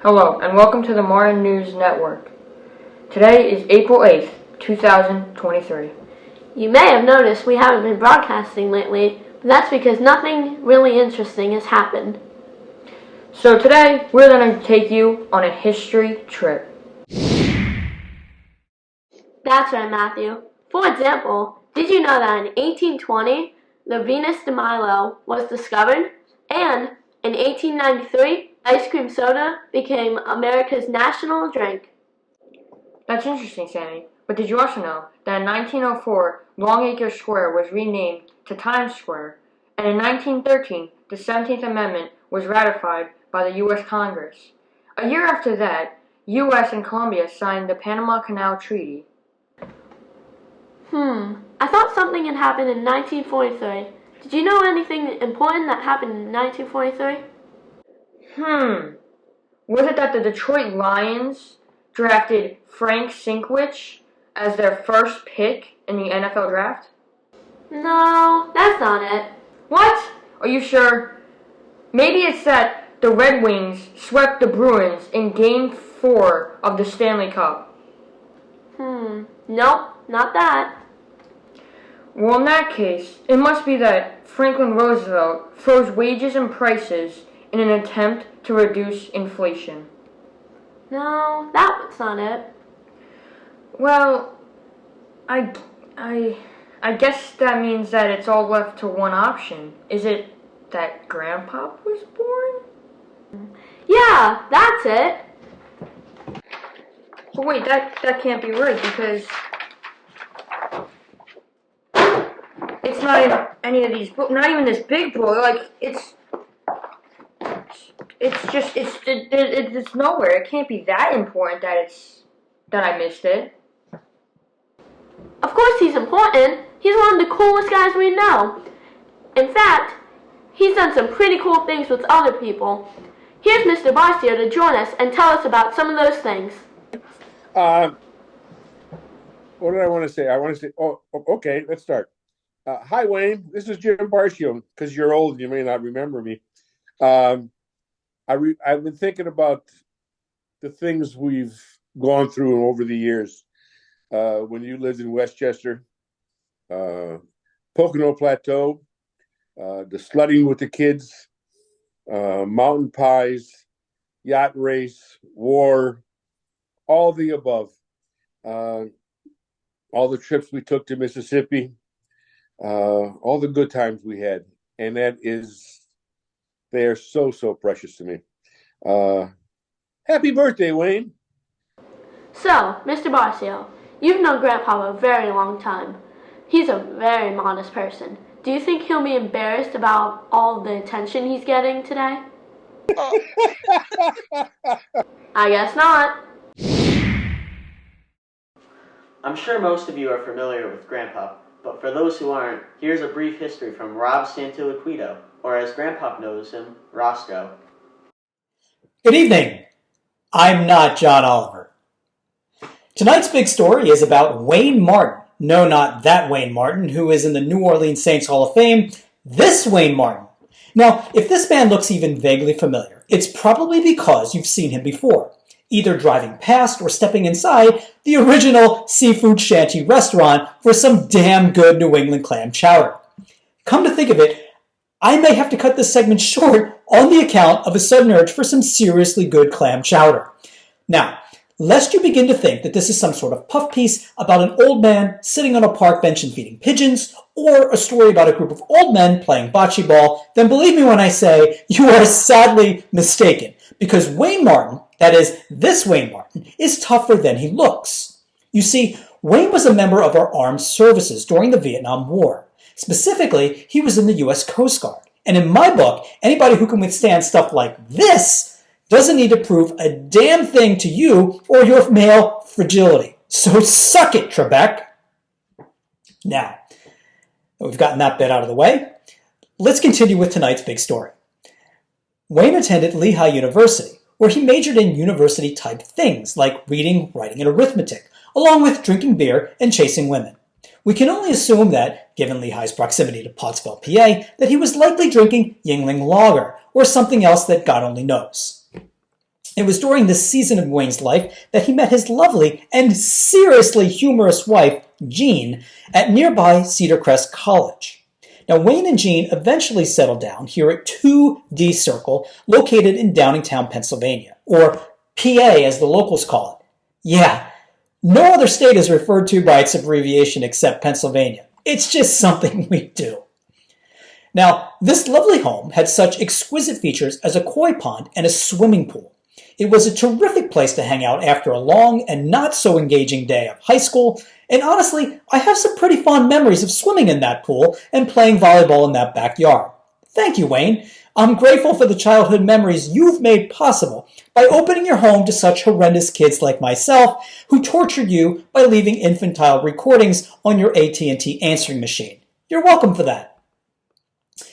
Hello, and welcome to the Martin News Network. Today is April 8th, 2023. You may have noticed we haven't been broadcasting lately, but that's because nothing really interesting has happened. So today, we're going to take you on a history trip. That's right, Matthew. For example, did you know that in 1820, the Venus de Milo was discovered, and in 1893, ice cream soda became America's national drink? That's interesting, Sammy. But did you also know that in 1904, Longacre Square was renamed to Times Square, and in 1913, the 17th Amendment was ratified by the U.S. Congress. A year after that, U.S. and Colombia signed the Panama Canal Treaty. I thought something had happened in 1943. Did you know anything important that happened in 1943? Was it that the Detroit Lions drafted Frank Sinkwich as their first pick in the NFL draft? No, that's not it. What? Are you sure? Maybe it's that the Red Wings swept the Bruins in Game 4 of the Stanley Cup. Nope, not that. Well, in that case, it must be that Franklin Roosevelt froze wages and prices in an attempt to reduce inflation. No, that's not it. Well, I guess that means that it's all left to one option. Is it that Grandpa was born? Yeah, that's it. But wait, that can't be right because it's not in any of these books. Not even this big book. Like it's nowhere. It can't be that important that I missed it. Of course he's important. He's one of the coolest guys we know. In fact, he's done some pretty cool things with other people. Here's Mr. Barcio to join us and tell us about some of those things. What did I want to say? Okay, let's start. Hi, Wayne. This is Jim Barcio. Because you're old, you may not remember me. I've been thinking about the things we've gone through over the years. When you lived in Westchester, Pocono Plateau, the sledding with the kids, mountain pies, yacht race, war, all the above. All the trips we took to Mississippi, all the good times we had. And they are so, so precious to me. Happy birthday, Wayne. So, Mr. Barcio, you've known Grandpa a very long time. He's a very modest person. Do you think he'll be embarrassed about all the attention he's getting today? I guess not. I'm sure most of you are familiar with Grandpa, but for those who aren't, here's a brief history from Rob Santiliquido, or as Grandpa knows him, Roscoe. Good evening. I'm not John Oliver. Tonight's big story is about Wayne Martin. No, not that Wayne Martin, who is in the New Orleans Saints Hall of Fame. This Wayne Martin. Now, if this man looks even vaguely familiar, it's probably because you've seen him before, either driving past or stepping inside the original seafood shanty restaurant for some damn good New England clam chowder. Come to think of it, I may have to cut this segment short on the account of a sudden urge for some seriously good clam chowder. Now, lest you begin to think that this is some sort of puff piece about an old man sitting on a park bench and feeding pigeons, or a story about a group of old men playing bocce ball, then believe me when I say you are sadly mistaken, because Wayne Martin, that is, this Wayne Martin, is tougher than he looks. You see, Wayne was a member of our armed services during the Vietnam War. Specifically, he was in the U.S. Coast Guard. And in my book, anybody who can withstand stuff like this doesn't need to prove a damn thing to you or your male fragility. So suck it, Trebek. Now, that we've gotten that bit out of the way, let's continue with tonight's big story. Wayne attended Lehigh University, where he majored in university-type things like reading, writing, and arithmetic, along with drinking beer and chasing women. We can only assume that, given Lehigh's proximity to Pottsville, PA, that he was likely drinking Yuengling Lager, or something else that God only knows. It was during this season of Wayne's life that he met his lovely and seriously humorous wife, Jean, at nearby Cedar Crest College. Now, Wayne and Jean eventually settled down here at 2D Circle, located in Downingtown, Pennsylvania, or PA as the locals call it. Yeah, no other state is referred to by its abbreviation except Pennsylvania. It's just something we do. Now, this lovely home had such exquisite features as a koi pond and a swimming pool. It was a terrific place to hang out after a long and not so engaging day of high school, and honestly, I have some pretty fond memories of swimming in that pool and playing volleyball in that backyard. Thank you, Wayne. I'm grateful for the childhood memories you've made possible by opening your home to such horrendous kids like myself who tortured you by leaving infantile recordings on your AT&T answering machine. You're welcome for that.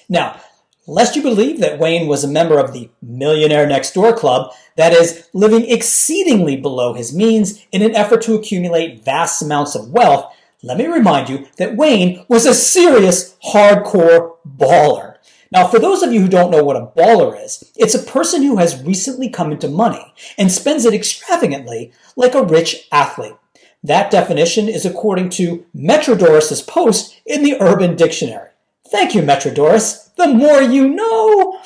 Now, lest you believe that Wayne was a member of the Millionaire Next Door Club, that is, living exceedingly below his means in an effort to accumulate vast amounts of wealth, let me remind you that Wayne was a serious, hardcore baller. Now, for those of you who don't know what a baller is, it's a person who has recently come into money and spends it extravagantly like a rich athlete. That definition is according to Metrodoros' post in the Urban Dictionary. Thank you, Metrodoros. The more you know.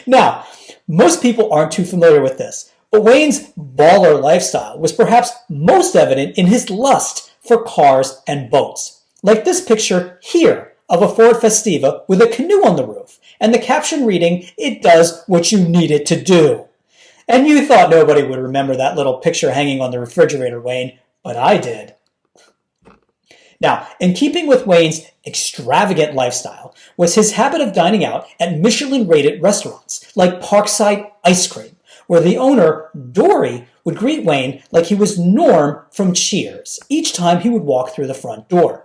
Now, most people aren't too familiar with this, but Wayne's baller lifestyle was perhaps most evident in his lust for cars and boats. Like this picture here of a Ford Festiva with a canoe on the roof, and the caption reading, "It does what you need it to do." And you thought nobody would remember that little picture hanging on the refrigerator, Wayne, but I did. Now, in keeping with Wayne's extravagant lifestyle was his habit of dining out at Michelin-rated restaurants like Parkside Ice Cream, where the owner, Dory, would greet Wayne like he was Norm from Cheers each time he would walk through the front door.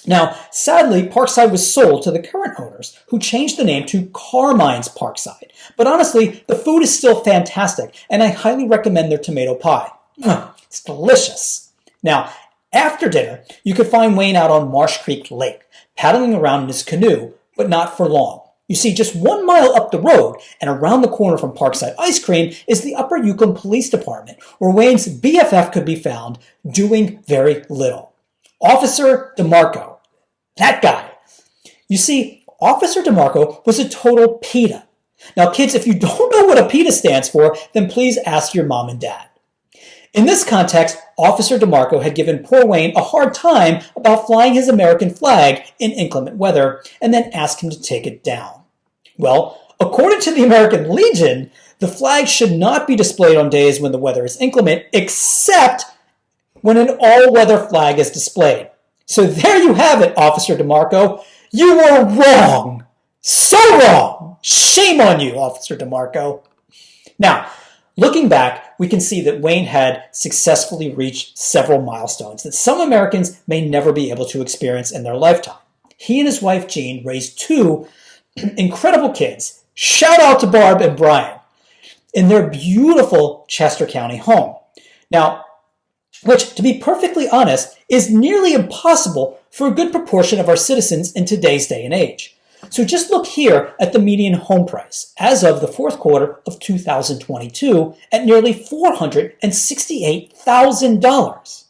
Now, sadly, Parkside was sold to the current owners, who changed the name to Carmine's Parkside. But honestly, the food is still fantastic, and I highly recommend their tomato pie. It's delicious. Now, after dinner, you could find Wayne out on Marsh Creek Lake, paddling around in his canoe, but not for long. You see, just 1 mile up the road and around the corner from Parkside Ice Cream is the Upper Yukon Police Department, where Wayne's BFF could be found doing very little. Officer DeMarco. That guy. You see, Officer DeMarco was a total PETA. Now, kids, if you don't know what a PETA stands for, then please ask your mom and dad. In this context, Officer DeMarco had given poor Wayne a hard time about flying his American flag in inclement weather and then asked him to take it down. Well, according to the American Legion, the flag should not be displayed on days when the weather is inclement, except when an all-weather flag is displayed. So there you have it, Officer DeMarco. You were wrong. So wrong. Shame on you, Officer DeMarco. Now, looking back, we can see that Wayne had successfully reached several milestones that some Americans may never be able to experience in their lifetime. He and his wife, Jean, raised two incredible kids. Shout out to Barb and Brian in their beautiful Chester County home. Now, which, to be perfectly honest, is nearly impossible for a good proportion of our citizens in today's day and age. So just look here at the median home price as of the fourth quarter of 2022 at nearly $468,000.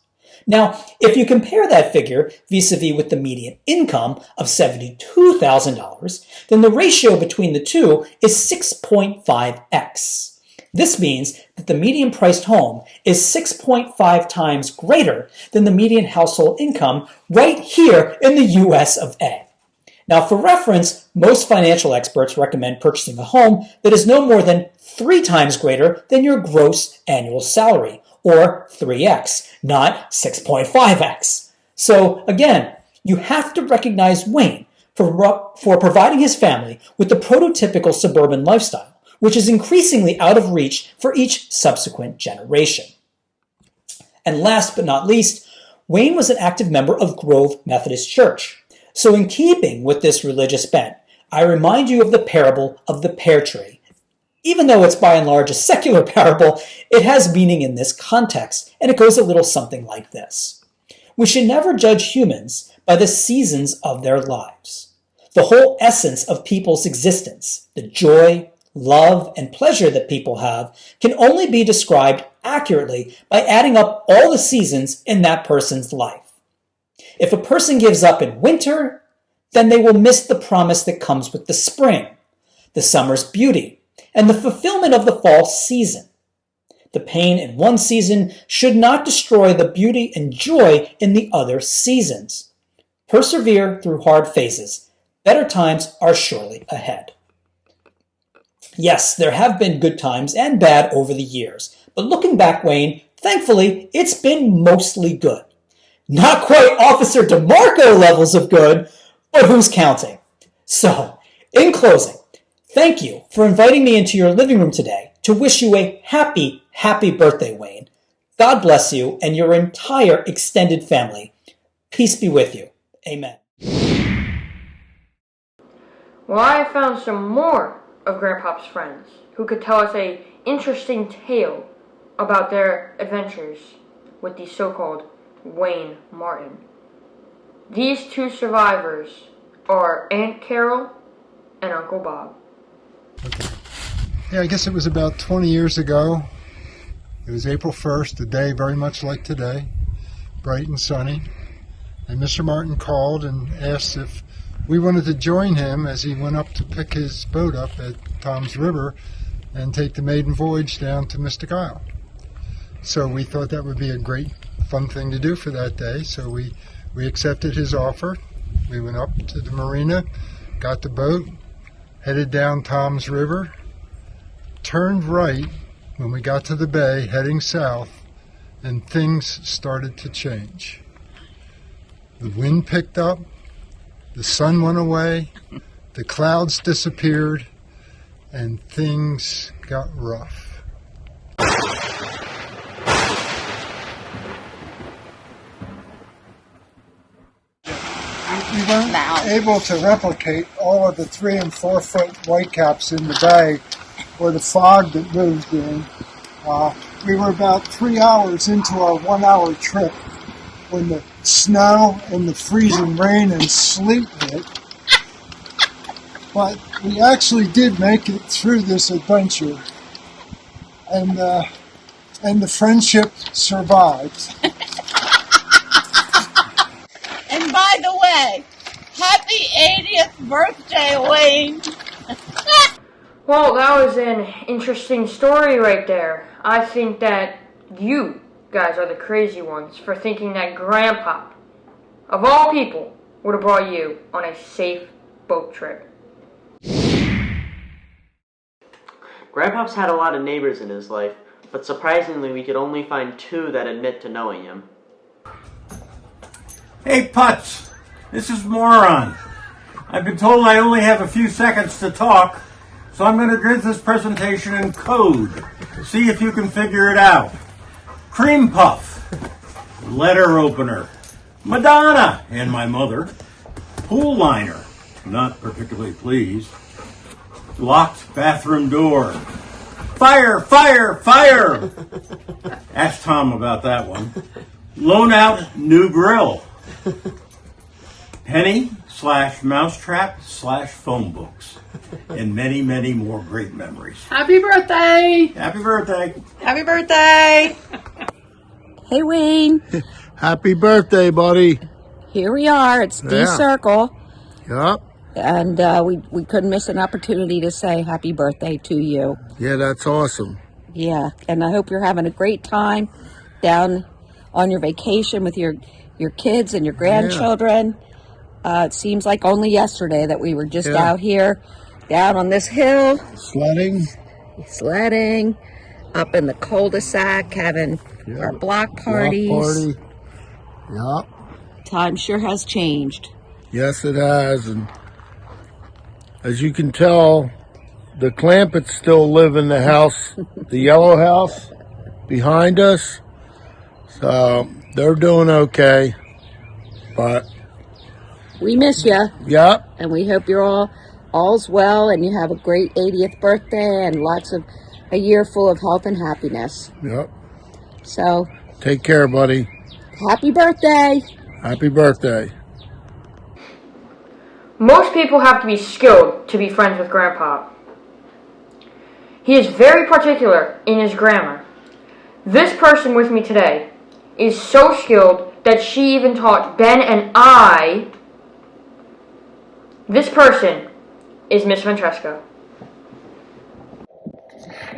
Now, if you compare that figure vis-a-vis with the median income of $72,000, then the ratio between the two is 6.5x. This means that the median priced home is 6.5 times greater than the median household income right here in the US of A. Now, for reference, most financial experts recommend purchasing a home that is no more than 3 times greater than your gross annual salary, or 3x, not 6.5x. So again, you have to recognize Wayne for providing his family with the prototypical suburban lifestyle, which is increasingly out of reach for each subsequent generation. And last but not least, Wayne was an active member of Grove Methodist Church. So in keeping with this religious bent, I remind you of the parable of the pear tree. Even though it's by and large a secular parable, it has meaning in this context, and it goes a little something like this. We should never judge humans by the seasons of their lives. The whole essence of people's existence, the joy, love, and pleasure that people have can only be described accurately by adding up all the seasons in that person's life. If a person gives up in winter, then they will miss the promise that comes with the spring, the summer's beauty, and the fulfillment of the fall season. The pain in one season should not destroy the beauty and joy in the other seasons. Persevere through hard phases. Better times are surely ahead. Yes, there have been good times and bad over the years, but looking back, Wayne, thankfully, it's been mostly good. Not quite Officer DeMarco levels of good, but who's counting? So, in closing, thank you for inviting me into your living room today to wish you a happy, happy birthday, Wayne. God bless you and your entire extended family. Peace be with you. Amen. Well, I have found some more of Grandpa's friends who could tell us a interesting tale about their adventures with the so-called Wayne Martin. These two survivors are Aunt Carol and Uncle Bob. Okay. Yeah, I guess it was about 20 years ago. It was April 1st, a day very much like today, bright and sunny. And Mr. Martin called and asked if we wanted to join him as he went up to pick his boat up at Tom's River and take the maiden voyage down to Mystic Isle. So we thought that would be a great, fun thing to do for that day. So we accepted his offer. We went up to the marina, got the boat, headed down Tom's River, turned right when we got to the bay, heading south, and things started to change. The wind picked up, the sun went away, the clouds disappeared, and things got rough. We weren't able to replicate all of the 3 and 4 foot whitecaps in the bay or the fog that moved in. We were about 3 hours into our 1 hour trip when the snow and the freezing rain and sleet hit. But we actually did make it through this adventure, and the friendship survived. And by the way, happy 80th birthday, Wayne! Well, that was an interesting story right there. I think that you guys are the crazy ones for thinking that Grandpa, of all people, would have brought you on a safe boat trip. Grandpa's had a lot of neighbors in his life, but surprisingly we could only find 2 that admit to knowing him. Hey, Putz, this is Moron. I've been told I only have a few seconds to talk, so I'm going to give this presentation in code. See if you can figure it out. Cream puff, letter opener, Madonna and my mother, pool liner, not particularly pleased, locked bathroom door, fire, fire, fire. Ask Tom about that one. Loan out new grill. Penny/mousetrap/phone books. And many, many more great memories. Happy birthday! Happy birthday! Happy birthday! Hey, Wayne. Happy birthday, buddy. Here we are. It's D-Circle. Yep. And we couldn't miss an opportunity to say happy birthday to you. Yeah, that's awesome. Yeah, and I hope you're having a great time down on your vacation with your kids and your grandchildren. It seems like only yesterday that we were just out here, down on this hill. Sledding, up in the cul-de-sac, having our block parties. Yep. Time sure has changed. Yes, it has. And as you can tell, the Clampetts still live in the house, the yellow house behind us. So they're doing okay. But we miss you. Yep. And we hope you're all's well and you have a great 80th birthday and a year full of health and happiness. Yep. So take care, buddy. Happy birthday. Happy birthday. Most people have to be skilled to be friends with Grandpa. He is very particular in his grammar. This person with me today is so skilled that she even taught Ben and I. This person is Miss Ventresco.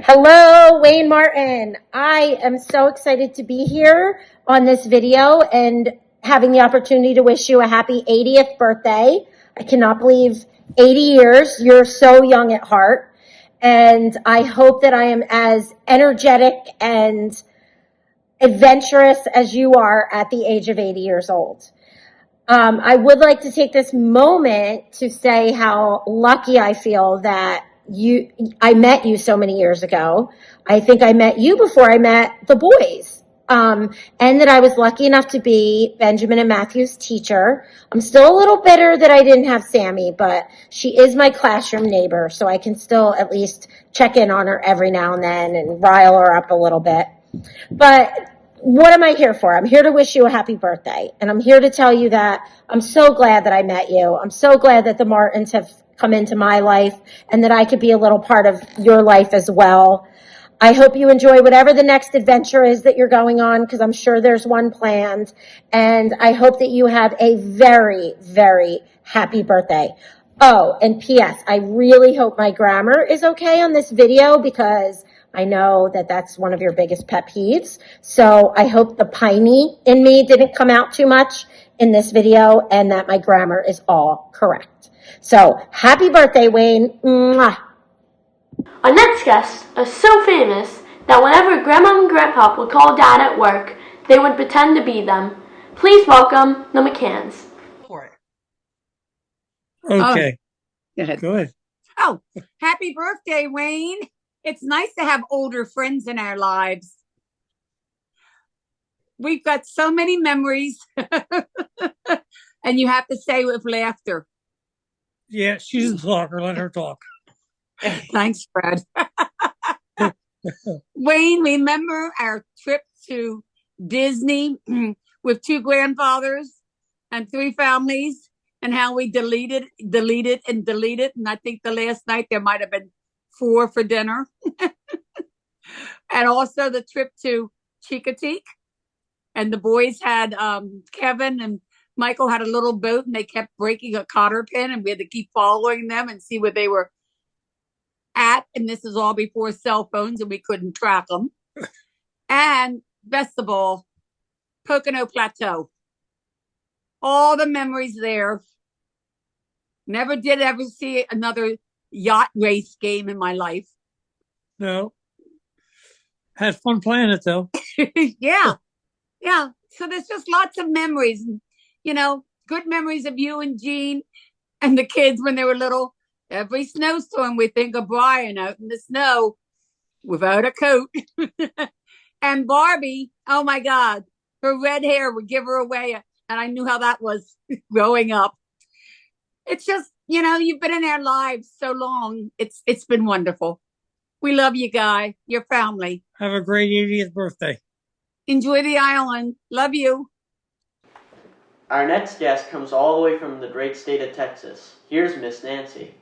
Hello, Wayne Martin. I am so excited to be here on this video and having the opportunity to wish you a happy 80th birthday. I cannot believe 80 years. You're so young at heart. And I hope that I am as energetic and adventurous as you are at the age of 80 years old. I would like to take this moment to say how lucky I feel that I met you so many years ago. I think I met you before I met the boys. And that I was lucky enough to be Benjamin and Matthew's teacher. I'm still a little bitter that I didn't have Sammy, but she is my classroom neighbor, so I can still at least check in on her every now and then and rile her up a little bit. But what am I here for? I'm here to wish you a happy birthday. And I'm here to tell you that I'm so glad that I met you. I'm so glad that the Martins have come into my life and that I could be a little part of your life as well. I hope you enjoy whatever the next adventure is that you're going on, because I'm sure there's one planned. And I hope that you have a very, very happy birthday. Oh, and P.S. I really hope my grammar is okay on this video, because I know that that's one of your biggest pet peeves. So I hope the piney in me didn't come out too much in this video and that my grammar is all correct. So happy birthday, Wayne. Mwah. Our next guests are so famous that whenever Grandma and Grandpa would call Dad at work, they would pretend to be them. Please welcome the McCanns. Okay. Go ahead. Go ahead. Oh, happy birthday, Wayne. It's nice to have older friends in our lives. We've got so many memories. And you have to say with laughter. Yeah, she's a talker. Let her talk. Thanks, Fred. Wayne, remember our trip to Disney with 2 grandfathers and 3 families, and how we deleted. And I think the last night there might have been 4 for dinner. And also the trip to Chicoteague. And the boys had, Kevin and Michael had a little boat, and they kept breaking a cotter pin, and we had to keep following them and see where they were at. And this is all before cell phones, and we couldn't track them. And best of all, Pocono Plateau. All the memories there. Never did ever see another yacht race game in my life. No. Had fun playing it, though. Yeah. So there's just lots of memories. You know, good memories of you and Jean and the kids when they were little. Every snowstorm, we think of Brian out in the snow without a coat. And Barbie, oh my God, her red hair would give her away. And I knew how that was growing up. It's just, you know, you've been in our lives so long. It's been wonderful. We love you, Guy, your family. Have a great 80th birthday. Enjoy the island. Love you. Our next guest comes all the way from the great state of Texas. Here's Miss Nancy.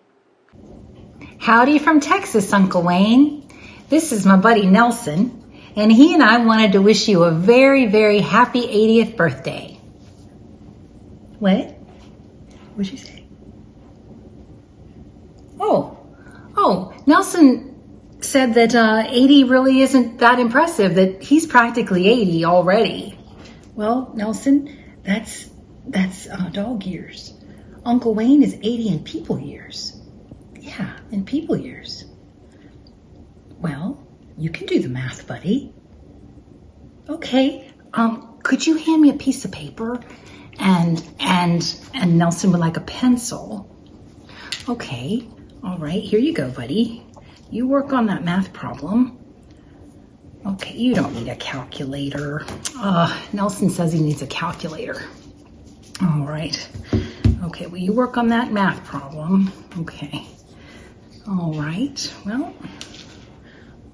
Howdy from Texas, Uncle Wayne. This is my buddy Nelson, and he and I wanted to wish you a very, very happy 80th birthday. What? What'd you say? Oh, Nelson said that 80 really isn't that impressive, that he's practically 80 already. Well, Nelson, that's dog years. Uncle Wayne is 80 in people years. Yeah, in people years. Well, you can do the math, buddy. Okay, could you hand me a piece of paper? And Nelson would like a pencil. Okay, all right, here you go, buddy. You work on that math problem. Okay, you don't need a calculator. Nelson says he needs a calculator. All right. Okay, well, you work on that math problem. Okay. All right. Well,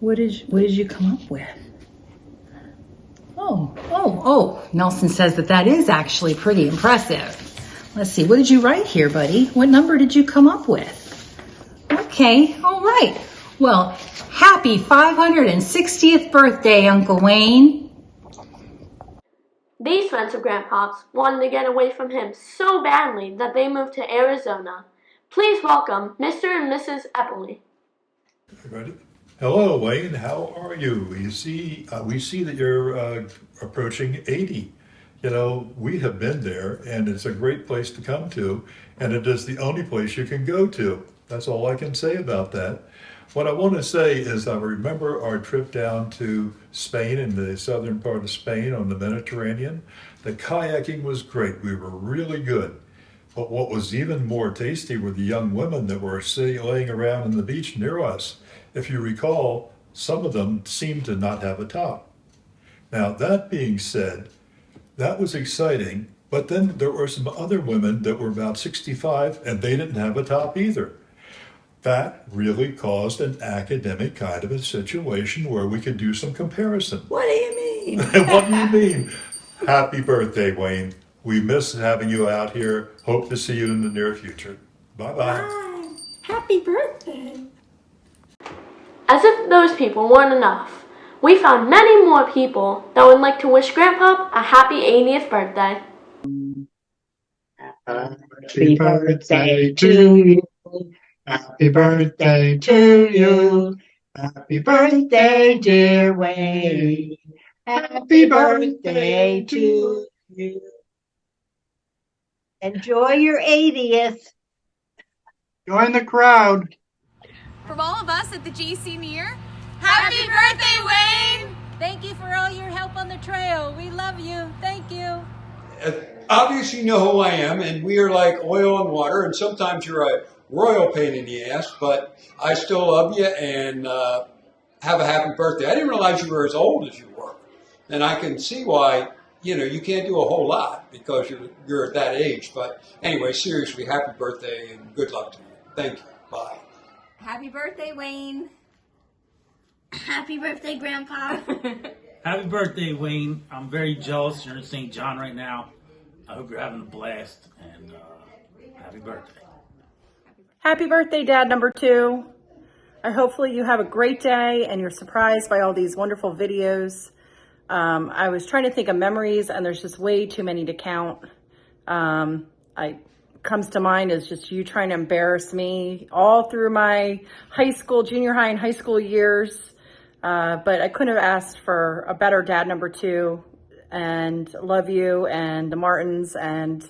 what did you come up with? Oh. Nelson says that is actually pretty impressive. Let's see. What did you write here, buddy? What number did you come up with? Okay. All right. Well, happy 560th birthday, Uncle Wayne. These friends of Grandpa's wanted to get away from him so badly that they moved to Arizona. Please welcome Mr. and Mrs. Eppley. Ready? Hello, Wayne. How are you? We see that you're approaching 80. You know, we have been there, and it's a great place to come to, and it is the only place you can go to. That's all I can say about that. What I want to say is I remember our trip down to Spain, in the southern part of Spain on the Mediterranean. The kayaking was great. We were really good. But what was even more tasty were the young women that were laying around on the beach near us. If you recall, some of them seemed to not have a top. Now, that being said, that was exciting, but then there were some other women that were about 65 and they didn't have a top either. That really caused an academic kind of a situation where we could do some comparison. What do you mean? What do you mean? Happy birthday, Wayne. We miss having you out here. Hope to see you in the near future. Bye-bye. Bye. Happy birthday. As if those people weren't enough, we found many more people that would like to wish Grandpa a happy 80th birthday. Happy birthday to you. Happy birthday to you. Happy birthday, dear Wayne. Happy birthday to you. Enjoy your 80th. Join the crowd. From all of us at the GC Near, happy birthday, Wayne! Thank you for all your help on the trail. We love you. Thank you. Obviously you know who I am, and we are like oil and water, and sometimes you're a royal pain in the ass, but I still love you, and have a happy birthday. I didn't realize you were as old as you were, and I can see why, you know, you can't do a whole lot because you're at that age. But anyway, seriously, happy birthday and good luck to you. Thank you. Bye. Happy birthday, Wayne. Happy birthday, Grandpa. Happy birthday, Wayne. I'm very jealous. You're in St. John right now. I hope you're having a blast, and happy birthday. Happy birthday, Dad number 2. Hopefully you have a great day and you're surprised by all these wonderful videos. I was trying to think of memories and there's just way too many to count. Comes to mind is just you trying to embarrass me all through my high school, junior high and high school years. But I couldn't have asked for a better Dad number 2, and love you and the Martins, and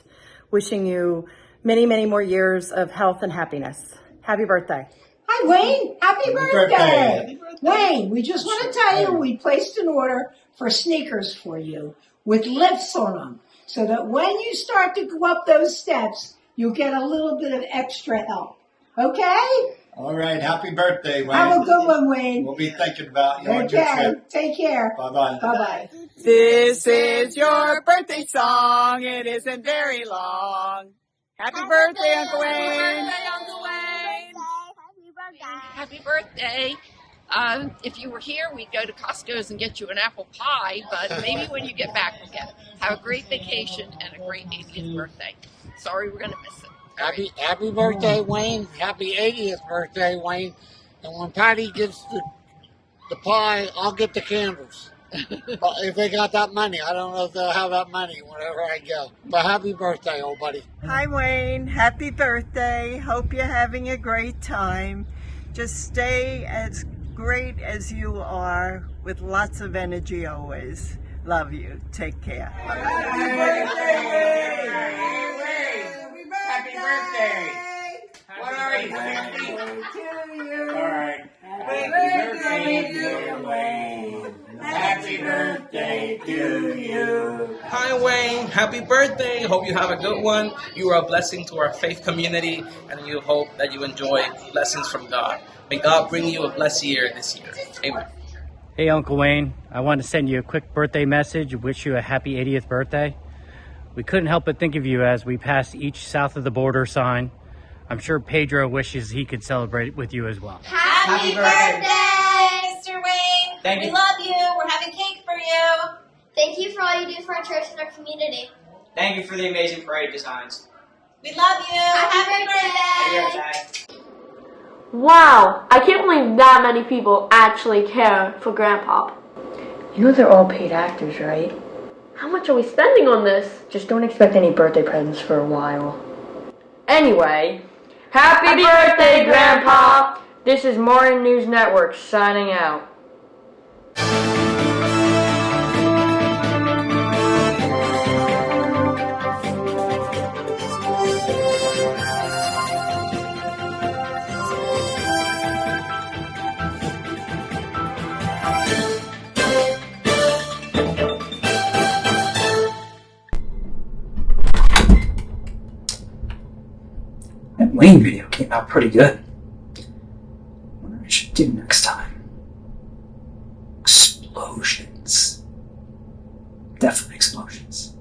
wishing you many, many more years of health and happiness. Happy birthday. Hi, Wayne. Happy birthday. Wayne, we just want to tell you we placed an order for sneakers for you with lifts on them, so that when you start to go up those steps, you'll get a little bit of extra help. Okay? All right. Happy birthday, Wayne. Have a good one, Wayne. We'll be thinking about you on your Okay. trip. Take care. Bye-bye. Bye-bye. This is your birthday song. It isn't very long. Happy birthday, Uncle Wayne. Happy birthday. If you were here, we'd go to Costco's and get you an apple pie, but maybe when you get back, we'll get it. Have a great vacation and a great 80th birthday. Sorry we're going to miss it. Happy birthday, Wayne. Happy 80th birthday, Wayne. And when Patty gets the pie, I'll get the candles. But if they got that money, I don't know if they'll have that money whenever I go. But happy birthday, old buddy. Hi, Wayne. Happy birthday. Hope you're having a great time. Just stay as great as you are with lots of energy always. Love you. Take care. Happy birthday, Wayne. Happy birthday. What are you? All right. Happy birthday, dear Wayne. Happy birthday to you. Hi, Wayne. Happy birthday. Hope you have a good one. You are a blessing to our faith community, and you hope that you enjoy blessings from God. May God bring you a blessed year this year. Amen. Hey, Uncle Wayne. I wanted to send you a quick birthday message. Wish you a happy 80th birthday. We couldn't help but think of you as we passed each south of the border sign. I'm sure Pedro wishes he could celebrate with you as well. Happy birthday, Mr. Wayne. Thank you. We love you. We're having cake for you. Thank you for all you do for our church and our community. Thank you for the amazing parade designs. We love you. Happy birthday. Happy birthday. Wow, I can't believe that many people actually care for Grandpa. You know they're all paid actors, right? How much are we spending on this? Just don't expect any birthday presents for a while. Anyway, happy birthday, Grandpa! This is Morning News Network signing out. That Wayne video came out pretty good. What I should do next time? Explosions. Definitely explosions.